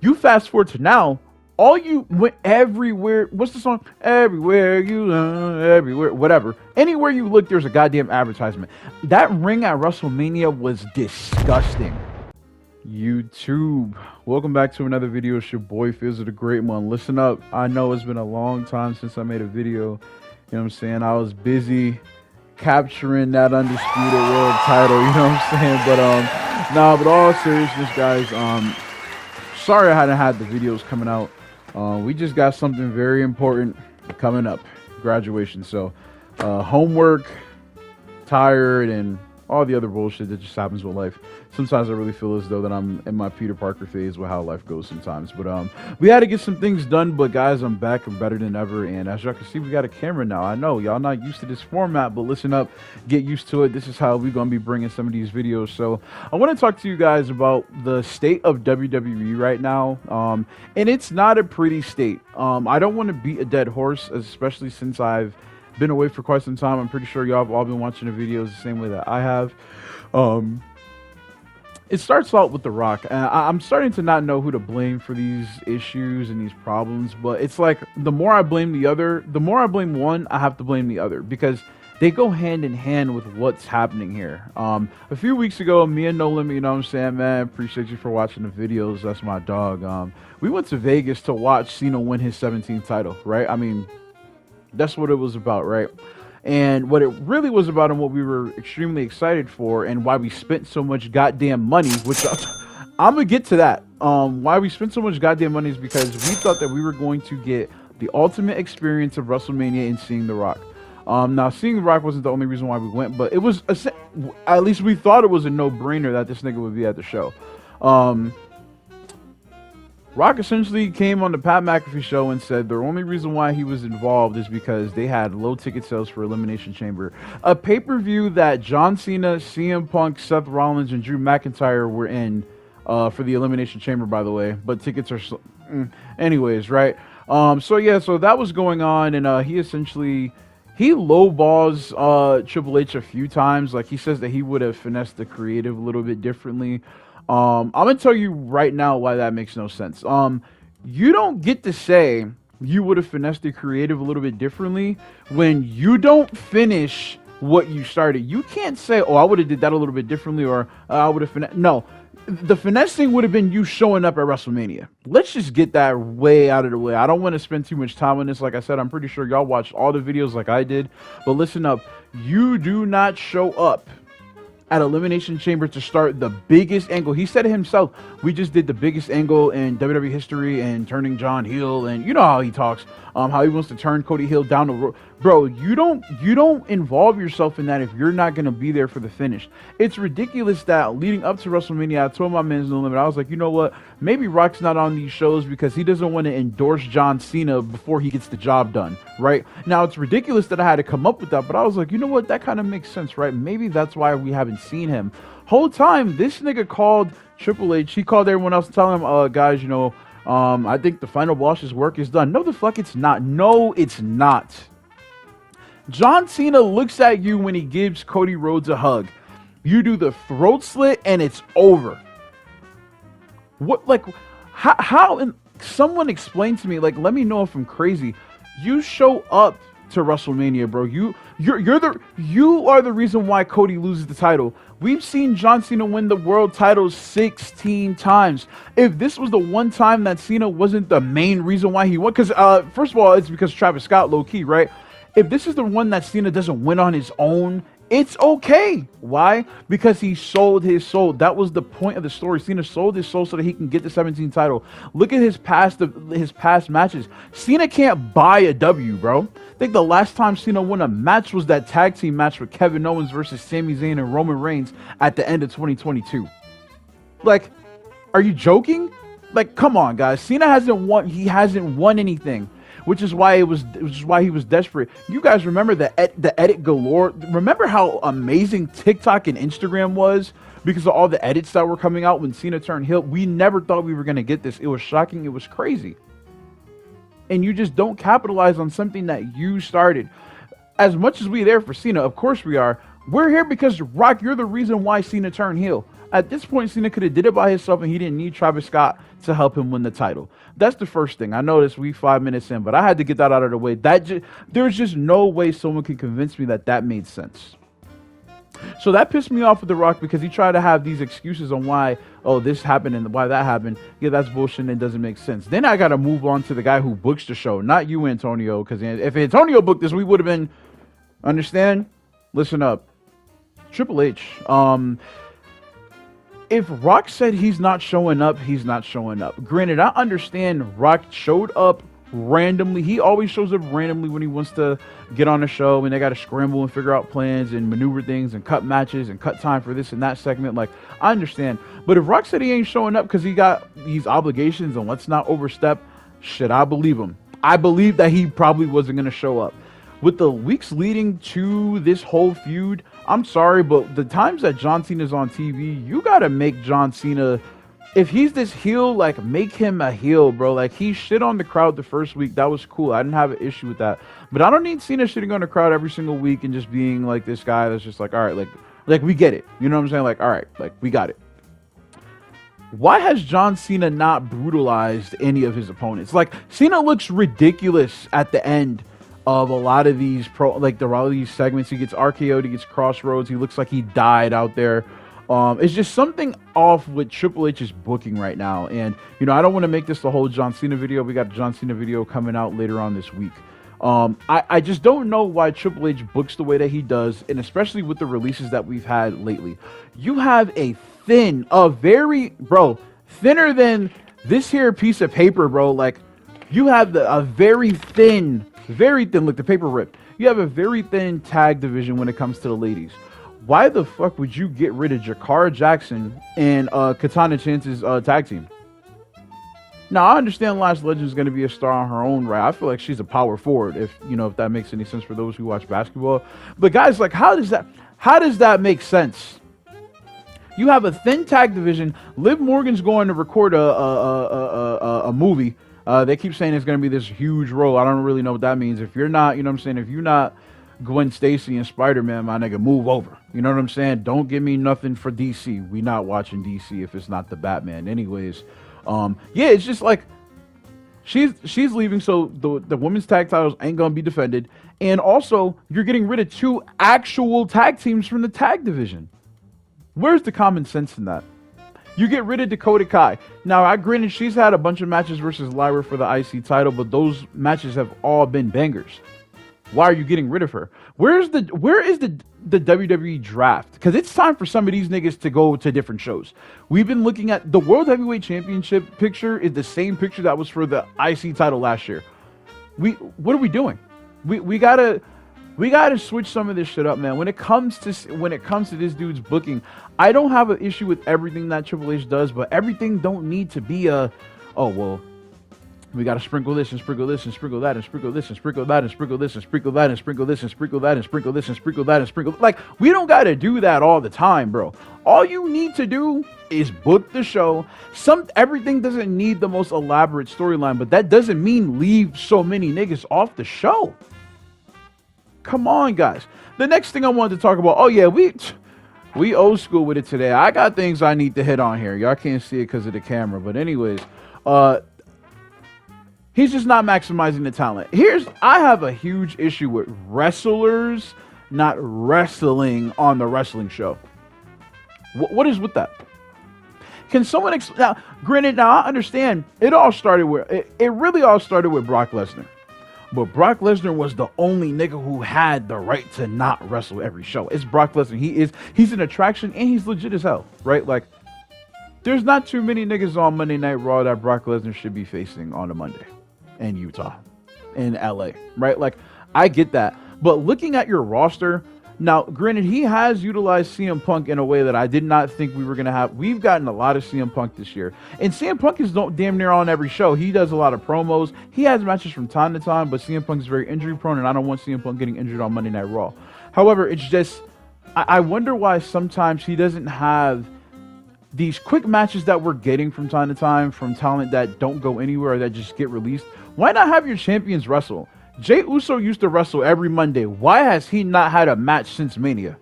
You fast forward to now, all you went everywhere. What's the song? Everywhere you everywhere, whatever. Anywhere you look, there's a goddamn advertisement. That ring at WrestleMania was disgusting. YouTube, welcome back to another video. It's your boy Fizz the Great One. Listen up. I know it's been a long time since I made a video. You know what I'm saying? I was busy capturing that undisputed world title. You know what I'm saying? But all seriousness, guys. Sorry I hadn't had the videos coming out. We just got something very important coming up. Graduation. So, homework, tired, and all the other bullshit that just happens with life. Sometimes I really feel as though that I'm in my Peter Parker phase with how life goes sometimes. But we had to get some things done. But guys, I'm back and better than ever. And as y'all can see, we got a camera now. I know y'all not used to this format, but listen up, get used to it. This is how we're gonna be bringing some of these videos. So I want to talk to you guys about the state of WWE right now. And it's not a pretty state. I don't want to beat a dead horse, especially since I've been away for quite some time. I'm pretty sure y'all have all been watching the videos the same way that I have. It starts out with The Rock. I'm starting to not know who to blame for these issues and these problems, but it's like the more I blame one, I have to blame the other because they go hand in hand with what's happening here. A few weeks ago, me and No Limit, you know what I'm saying, man, appreciate you for watching the videos. That's my dog. We went to Vegas to watch Cena win his 17th title, right? I mean, that's what it was about, right? And what it really was about and what we were extremely excited for and why we spent so much goddamn money, which I'm going to get to that. Why we spent so much goddamn money is because we thought that we were going to get the ultimate experience of WrestleMania in seeing The Rock. Now, seeing The Rock wasn't the only reason why we went, but it was, at least we thought it was a no-brainer that this nigga would be at the show. Rock essentially came on the Pat McAfee show and said the only reason why he was involved is because they had low ticket sales for Elimination Chamber, a pay-per-view that John Cena, CM Punk, Seth Rollins, and Drew McIntyre were in for the Elimination Chamber, by the way. But tickets are, anyways, right? So that was going on, and he lowballs Triple H a few times. Like he says that he would have finessed the creative a little bit differently. I'm gonna tell you right now why that makes no sense. You don't get to say you would have finessed the creative a little bit differently when you don't finish what you started. You can't say, "Oh, I would have did that a little bit differently," or "I would have finessed." No, the finessing would have been you showing up at WrestleMania. Let's just get that way out of the way. I don't want to spend too much time on this. Like I said, I'm pretty sure y'all watched all the videos like I did. But listen up, you do not show up at Elimination Chamber to start the biggest angle. He said it himself. We just did the biggest angle in WWE history and turning John heel, and you know how he talks, how he wants to turn Cody Hill down the road. Bro, you don't involve yourself in that if you're not gonna be there for the finish. It's ridiculous that leading up to WrestleMania, I told my man's No Limit, I was like, you know what? Maybe Rock's not on these shows because he doesn't want to endorse John Cena before he gets the job done, right? Now, it's ridiculous that I had to come up with that, but I was like, you know what? That kind of makes sense, right? Maybe that's why we haven't seen him. Whole time, this nigga called Triple H. He called everyone else telling him, guys, you know, I think the final boss's work is done. No, the fuck it's not. No, it's not. John Cena looks at you when he gives Cody Rhodes a hug. You do the throat slit and it's over. What, like, how and someone explain to me, like, let me know if I'm crazy. You show up to WrestleMania, bro. You are the reason why Cody loses the title. We've seen John Cena win the world title 16 times. If this was the one time that Cena wasn't the main reason why he won, because first of all, it's because Travis Scott, low key, right? If this is the one that Cena doesn't win on his own, it's okay. Why? Because he sold his soul. That was the point of the story. Cena sold his soul so that he can get the 17th title. Look at his past matches. Cena can't buy a W, bro. I think the last time Cena won a match was that tag team match with Kevin Owens versus Sami Zayn and Roman Reigns at the end of 2022. Like, are you joking? Like, come on, guys. Cena hasn't won. He hasn't won anything. Which is why he was desperate. You guys remember the edit galore? Remember how amazing TikTok and Instagram was because of all the edits that were coming out when Cena turned heel? We never thought we were gonna get this. It was shocking. It was crazy. And you just don't capitalize on something that you started. As much as we're there for Cena, of course we are. We're here because Rock, you're the reason why Cena turned heel. At this point, Cena could have did it by himself, and he didn't need Travis Scott to help him win the title. That's the first thing. I know this we 5 minutes in, but I had to get that out of the way. There's just no way someone can convince me that that made sense. So that pissed me off with The Rock because he tried to have these excuses on why, oh, this happened and why that happened. Yeah, that's bullshit and it doesn't make sense. Then I got to move on to the guy who books the show, not you, Antonio, because if Antonio booked this, we would have been, understand? Listen up. Triple H. If Rock said he's not showing up, he's not showing up. Granted, I understand Rock showed up randomly. He always shows up randomly when he wants to get on the show, and they got to scramble and figure out plans and maneuver things and cut matches and cut time for this and that segment. Like, I understand. But if Rock said he ain't showing up because he got these obligations and let's not overstep, shit, I believe him. I believe that he probably wasn't going to show up. With the weeks leading to this whole feud, I'm sorry, but the times that John Cena's on TV, you got to make John Cena, if he's this heel, like, make him a heel, bro. Like, he shit on the crowd the first week. That was cool. I didn't have an issue with that. But I don't need Cena shitting on the crowd every single week and just being like this guy that's just like, all right, like we get it. You know what I'm saying? Like, all right, like, we got it. Why has John Cena not brutalized any of his opponents? Like, Cena looks ridiculous at the end of a lot of these a lot of these segments. He gets RKO'd, he gets crossroads, he looks like he died out there. It's just something off with Triple H's booking right now. And, you know, I don't want to make this the whole John Cena video. We got a John Cena video coming out later on this week. I just don't know why Triple H books the way that he does, and especially with the releases that we've had lately. You have a thinner than this here piece of paper, bro. Like, you have a very thin, look, the paper ripped. You have a very thin tag division when it comes to the ladies. Why the fuck would you get rid of Jakara Jackson and Katana Chance's tag team? Now, I understand Lash Legend is going to be a star on her own right. I feel like she's a power forward, if that makes any sense for those who watch basketball. But guys, like, how does that make sense? You have a thin tag division. Liv Morgan's going to record a movie. They keep saying it's going to be this huge role. I don't really know what that means. If you're not, if you're not Gwen Stacy and Spider-Man, my nigga, move over. You know what I'm saying? Don't give me nothing for DC. We not watching DC if it's not the Batman. Anyways, yeah, it's just like she's leaving, so the women's tag titles ain't gonna be defended, and also you're getting rid of 2 actual tag teams from the tag division. Where's the common sense in that? You get rid of Dakota Kai. Now, granted, she's had a bunch of matches versus Lyra for the IC title, but those matches have all been bangers. Why are you getting rid of her? Where is the WWE draft? Because it's time for some of these niggas to go to different shows. We've been looking at the World Heavyweight Championship picture is the same picture that was for the IC title last year. What are we doing? We gotta switch some of this shit up, man. When it comes to this dude's booking, I don't have an issue with everything that Triple H does, but everything don't need to be we got to sprinkle this and sprinkle this and sprinkle that and sprinkle this and sprinkle that and sprinkle this and sprinkle that and sprinkle this and sprinkle that and sprinkle this and sprinkle that and sprinkle. Like, we don't got to do that all the time, bro. All you need to do is book the show. Everything doesn't need the most elaborate storyline, but that doesn't mean leave so many niggas off the show. Come on, guys. The next thing I wanted to talk about, we old school with it today. I got things I need to hit on here. Y'all can't see it because of the camera, but anyways, he's just not maximizing the talent. I have a huge issue with wrestlers not wrestling on the wrestling show. What is with that? Can someone now? Granted, now I understand it all started with it really all started with Brock Lesnar, but Brock Lesnar was the only nigga who had the right to not wrestle every show. It's Brock Lesnar. He's an attraction and he's legit as hell, right? Like, there's not too many niggas on Monday Night Raw that Brock Lesnar should be facing on a Monday. In Utah, in LA, right? Like, I get that. But looking at your roster, now, granted, he has utilized CM Punk in a way that I did not think we were going to have. We've gotten a lot of CM Punk this year. And CM Punk is damn near on every show. He does a lot of promos. He has matches from time to time, but CM Punk is very injury prone, and I don't want CM Punk getting injured on Monday Night Raw. However, it's just, I wonder why sometimes he doesn't have these quick matches that we're getting from time to time from talent that don't go anywhere or that just get released. Why not have your champions wrestle? Jey Uso used to wrestle every Monday. Why has he not had a match since Mania?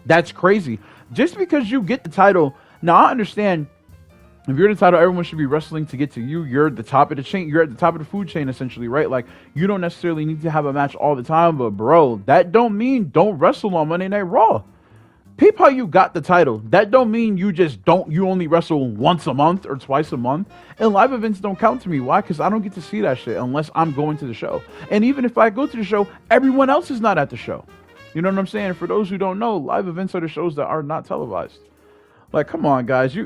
That's crazy. Just because you get the title, now I understand if you're the title, everyone should be wrestling to get to you. You're at the top of the chain. You're at the top of the food chain, essentially, right? Like, you don't necessarily need to have a match all the time, but bro, that don't mean don't wrestle on Monday Night Raw. Peep how you got the title. That don't mean you only wrestle once a month or twice a month. And live events don't count to me. Why? Because I don't get to see that shit unless I'm going to the show. And even if I go to the show, everyone else is not at the show. You know what I'm saying? For those who don't know, live events are the shows that are not televised. Like, come on, guys.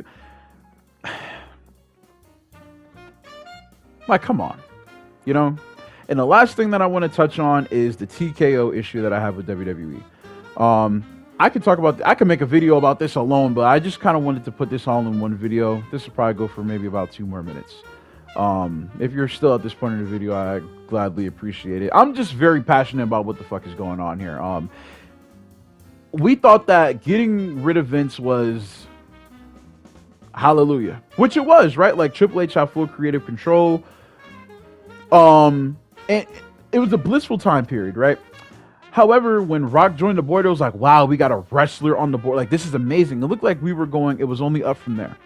Like, come on. You know? And the last thing that I want to touch on is the TKO issue that I have with WWE. I could make a video about this alone, but I just kind of wanted to put this all in one video. This will probably go for maybe about 2 more minutes. If you're still at this point in the video, I gladly appreciate it. I'm just very passionate about what the fuck is going on here. We thought that getting rid of Vince was hallelujah, which it was, right? Like, Triple H had full creative control. And it was a blissful time period, right? However, when Rock joined the board, it was like, wow, we got a wrestler on the board. Like, this is amazing. It looked like it was only up from there.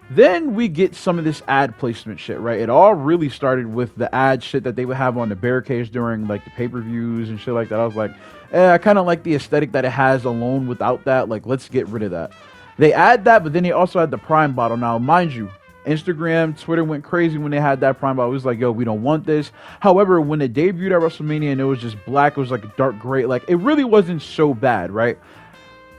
Then we get some of this ad placement shit, right? It all really started with the ad shit that they would have on the barricades during, like, the pay-per-views and shit like that. I was like, I kind of like the aesthetic that it has alone without that. Like, let's get rid of that. They add that, but then they also had the Prime bottle. Now, mind you, Instagram, Twitter went crazy when they had that Prime bottle. It was like, yo, we don't want this. However, when it debuted at WrestleMania and it was just black, it was like a dark gray. Like, it really wasn't so bad, right?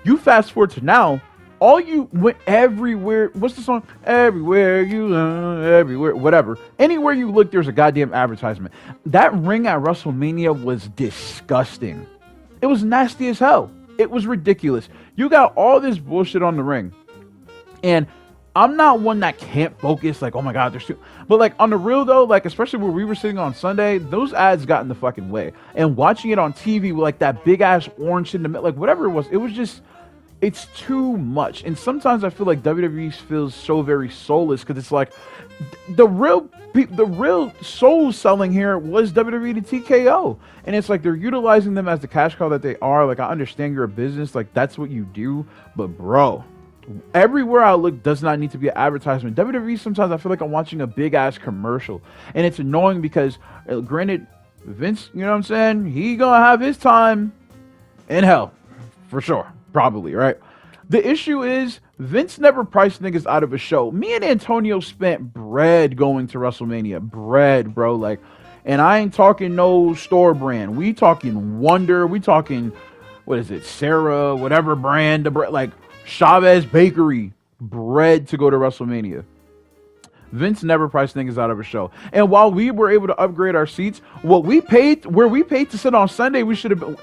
You fast forward to now, all you went everywhere. What's the song? Everywhere you everywhere, whatever. Anywhere you look, there's a goddamn advertisement. That ring at WrestleMania was disgusting. It was nasty as hell. It was ridiculous. You got all this bullshit on the ring. And I'm not one that can't focus, like, oh my God, there's too... But, like, on the real, though, like, especially where we were sitting on Sunday, those ads got in the fucking way. And watching it on TV with, like, that big-ass orange in the middle, like, whatever it was just... It's too much. And sometimes I feel like WWE feels so very soulless, because it's like, the real soul selling here was WWE to TKO. And it's like, they're utilizing them as the cash cow that they are. Like, I understand you're a business, like, that's what you do. But, bro... Everywhere I look does not need to be an advertisement. WWE, sometimes I feel like I'm watching a big ass commercial, and it's annoying because, granted, Vince, you know what I'm saying, he gonna have his time in hell for sure, probably, right? The issue is Vince never priced niggas out of a show. Me and Antonio spent bread going to WrestleMania, bread, bro. Like, and I ain't talking no store brand. We talking Wonder. We talking, what is it, Sarah, whatever brand, like. Chavez Bakery bread to go to WrestleMania. Vince never priced niggas out of a show. And while we were able to upgrade our seats, where we paid to sit on Sunday, we should have been.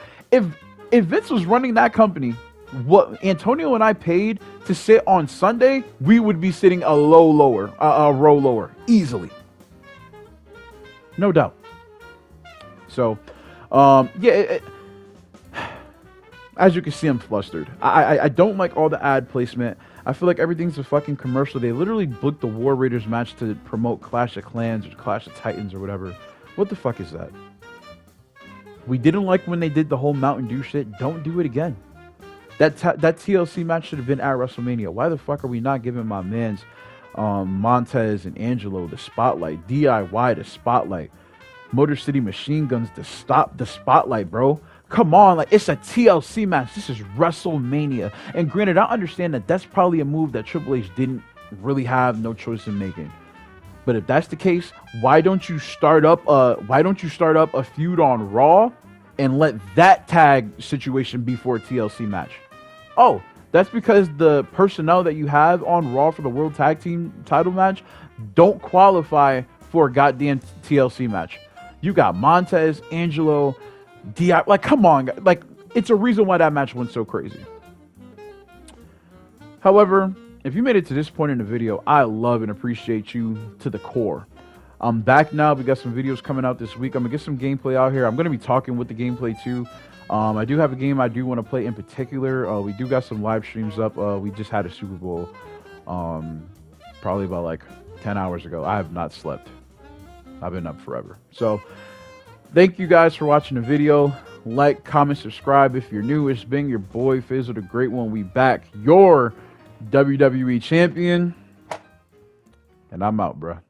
If Vince was running that company, what Antonio and I paid to sit on Sunday, we would be sitting a row lower, easily. No doubt. So, yeah. As you can see, I'm flustered. I don't like all the ad placement. I feel like everything's a fucking commercial. They literally booked the War Raiders match to promote Clash of Clans or Clash of Titans or whatever. What the fuck is that? We didn't like when they did the whole Mountain Dew shit. Don't do it again. That TLC match should have been at WrestleMania. Why the fuck are we not giving my mans Montez and Angelo the spotlight? DIY the spotlight. Motor City Machine Guns to stop the spotlight, bro. Come on, like, it's a TLC match. This is WrestleMania. And granted, I understand that that's probably a move that Triple H didn't really have no choice in making. But if that's the case, why don't you start up a feud on Raw and let that tag situation be for a TLC match? Oh, that's because the personnel that you have on Raw for the World Tag Team title match don't qualify for a goddamn TLC match. You got Montez, Angelo, like, come on, like, it's a reason why that match went so crazy. However, if you made it to this point in the video, I love and appreciate you to the core. I'm back now. We got some videos coming out this week. I'm gonna get some gameplay out here. I'm gonna be talking with the gameplay too. I do have a game I do want to play in particular. We do got some live streams up. We just had a Super Bowl probably about like 10 hours ago. I have not slept. I've been up forever. So thank you guys for watching the video. like, comment, subscribe if you're new. It's been your boy Faisal the Great One. We back, your WWE champion, and I'm out, bruh.